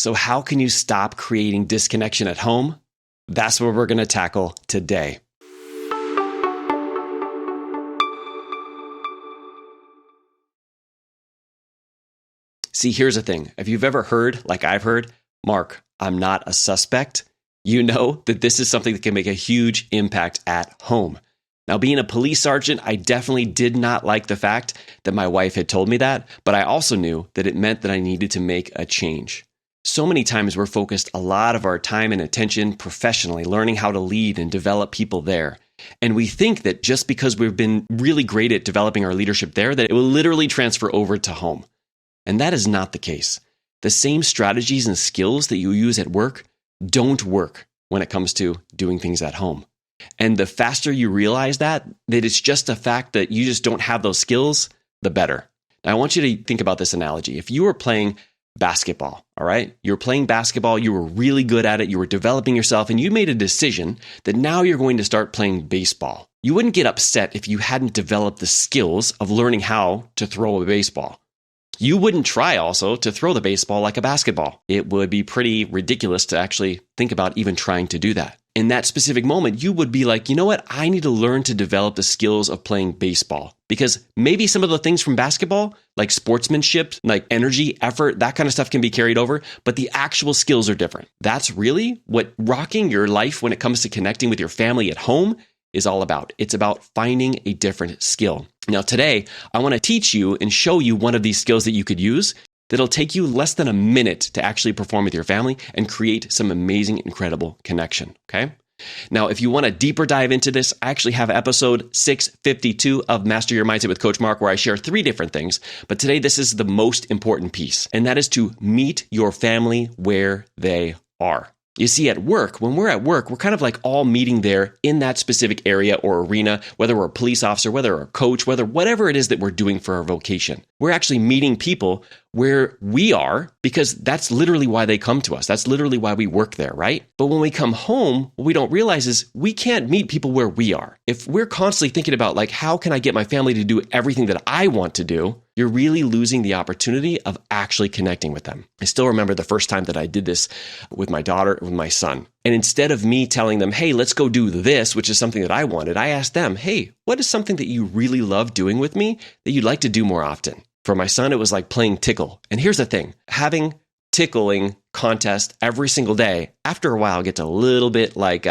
So how can you stop creating disconnection at home? That's what we're going to tackle today. See, here's the thing. If you've ever heard, like I've heard, Mark, I'm not a suspect, you know that this is something that can make a huge impact at home. Now, being a police sergeant, I definitely did not like the fact that my wife had told me that, but I also knew that it meant that I needed to make a change. So many times we're focused a lot of our time and attention professionally, learning how to lead and develop people there. And we think that just because we've been really great at developing our leadership there, that it will literally transfer over to home. And that is not the case. The same strategies and skills that you use at work don't work when it comes to doing things at home. And the faster you realize that it's just a fact that you just don't have those skills, the better. Now, I want you to think about this analogy. If you were playing basketball, all right? You were playing basketball, you were really good at it, you were developing yourself, and you made a decision that now you're going to start playing baseball. You wouldn't get upset if you hadn't developed the skills of learning how to throw a baseball. You wouldn't try also to throw the baseball like a basketball. It would be pretty ridiculous to actually think about even trying to do that. In that specific moment, you would be like, you know what? I need to learn to develop the skills of playing baseball. Because maybe some of the things from basketball, like sportsmanship, like energy, effort, that kind of stuff can be carried over, but the actual skills are different. That's really what rocking your life when it comes to connecting with your family at home is all about. It's about finding a different skill. Now today, I want to teach you and show you one of these skills that you could use that'll take you less than a minute to actually perform with your family and create some amazing, incredible connection, okay? Now, if you want to deeper dive into this, I actually have episode 652 of Master Your Mindset with Coach Mark, where I share 3 different things. But today, this is the most important piece, and that is to meet your family where they are. You see, at work, when we're at work, we're kind of like all meeting there in that specific area or arena, whether we're a police officer, whether we're a coach, whatever it is that we're doing for our vocation. We're actually meeting people where we are because that's literally why they come to us. That's literally why we work there, right? But when we come home, what we don't realize is we can't meet people where we are. If we're constantly thinking about like, how can I get my family to do everything that I want to do? You're really losing the opportunity of actually connecting with them. I still remember the first time that I did this with my daughter, with my son. And instead of me telling them, hey, let's go do this, which is something that I wanted, I asked them, hey, what is something that you really love doing with me that you'd like to do more often? For my son, it was like playing tickle. And here's the thing, having tickling contest every single day, after a while gets a little bit like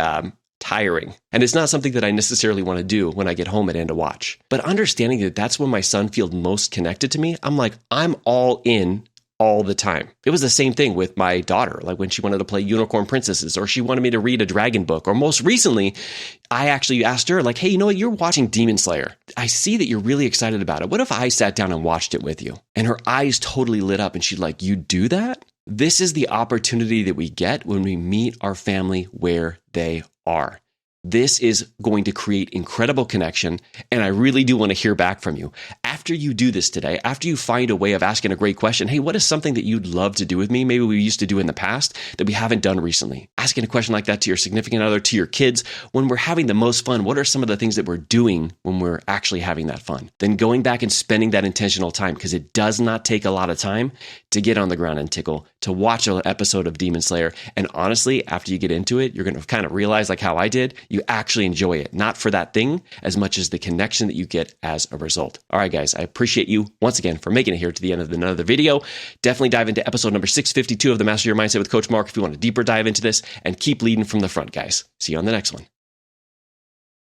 tiring. And it's not something that I necessarily want to do when I get home and end a watch. But understanding that that's when my son feels most connected to me, I'm like, I'm all in all the time. It was the same thing with my daughter, like when she wanted to play Unicorn Princesses, or she wanted me to read a dragon book, or most recently, I actually asked her like, hey, you know what? You're watching Demon Slayer. I see that you're really excited about it. What if I sat down and watched it with you? And her eyes totally lit up and she's like, you do that? This is the opportunity that we get when we meet our family where they are. This is going to create incredible connection, and I really do want to hear back from you. After you do this today, after you find a way of asking a great question, hey, what is something that you'd love to do with me? Maybe we used to do in the past that we haven't done recently. Asking a question like that to your significant other, to your kids, when we're having the most fun, what are some of the things that we're doing when we're actually having that fun? Then going back and spending that intentional time, because it does not take a lot of time to get on the ground and tickle, to watch an episode of Demon Slayer. And honestly, after you get into it, you're going to kind of realize, like how I did, you actually enjoy it, not for that thing as much as the connection that you get as a result. All right, guys, I appreciate you once again for making it here to the end of another video. Definitely dive into episode number 652 of the Master Your Mindset with Coach Mark if you want to deeper dive into this, and keep leading from the front, guys. See you on the next one.